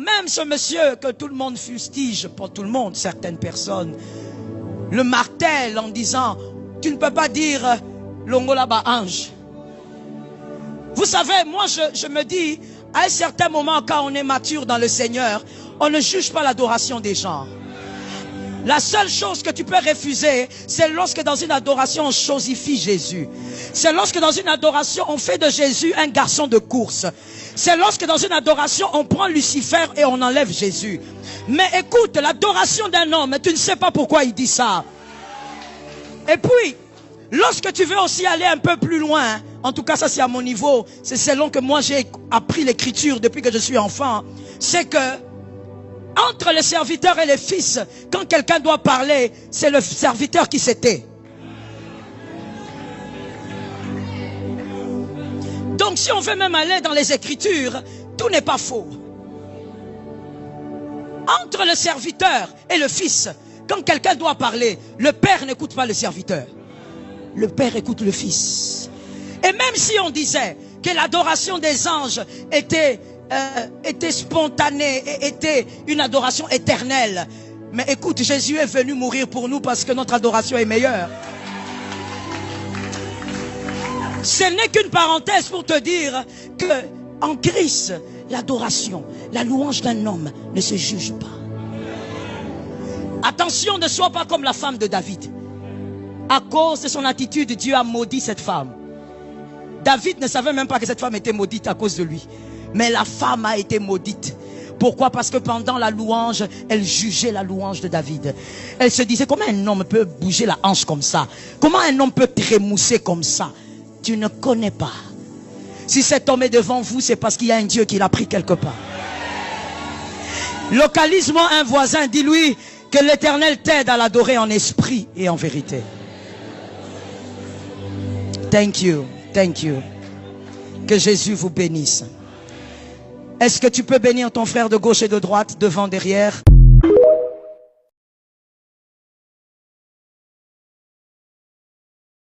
même ce monsieur que tout le monde fustige, pas tout le monde, certaines personnes, le martèle en disant, tu ne peux pas dire Longolaba ange. Vous savez, moi je me dis, à un certain moment, quand on est mature dans le Seigneur, on ne juge pas l'adoration des gens. La seule chose que tu peux refuser, c'est lorsque dans une adoration on chosifie Jésus. C'est lorsque dans une adoration on fait de Jésus un garçon de course. C'est lorsque dans une adoration on prend Lucifer et on enlève Jésus. Mais écoute, l'adoration d'un homme, tu ne sais pas pourquoi il dit ça. Et puis, lorsque tu veux aussi aller un peu plus loin, en tout cas ça c'est à mon niveau, c'est selon que moi j'ai appris l'écriture depuis que je suis enfant, c'est que entre les serviteurs et les fils, quand quelqu'un doit parler, c'est le serviteur qui se tait. Donc si on veut même aller dans les écritures, tout n'est pas faux. Entre le serviteur et le fils, quand quelqu'un doit parler, le père n'écoute pas le serviteur. Le père écoute le fils. Et même si on disait que l'adoration des anges était spontanée et était une adoration éternelle, mais écoute, Jésus est venu mourir pour nous parce que notre adoration est meilleure. Ce n'est qu'une parenthèse pour te dire que en Christ, l'adoration, la louange d'un homme ne se juge pas. Attention, ne sois pas comme la femme de David. À cause de son attitude, Dieu a maudit cette femme. David ne savait même pas que cette femme était maudite à cause de lui. Mais la femme a été maudite. Pourquoi? Parce que pendant la louange, elle jugeait la louange de David. Elle se disait, comment un homme peut bouger la hanche comme ça? Comment un homme peut trémousser comme ça? Tu ne connais pas. Si cet homme est devant vous, c'est parce qu'il y a un Dieu qui l'a pris quelque part. Localise-moi un voisin, dis-lui que l'Éternel t'aide à l'adorer en esprit et en vérité. Thank you, thank you. Que Jésus vous bénisse. Est-ce que tu peux bénir ton frère de gauche et de droite, devant, derrière?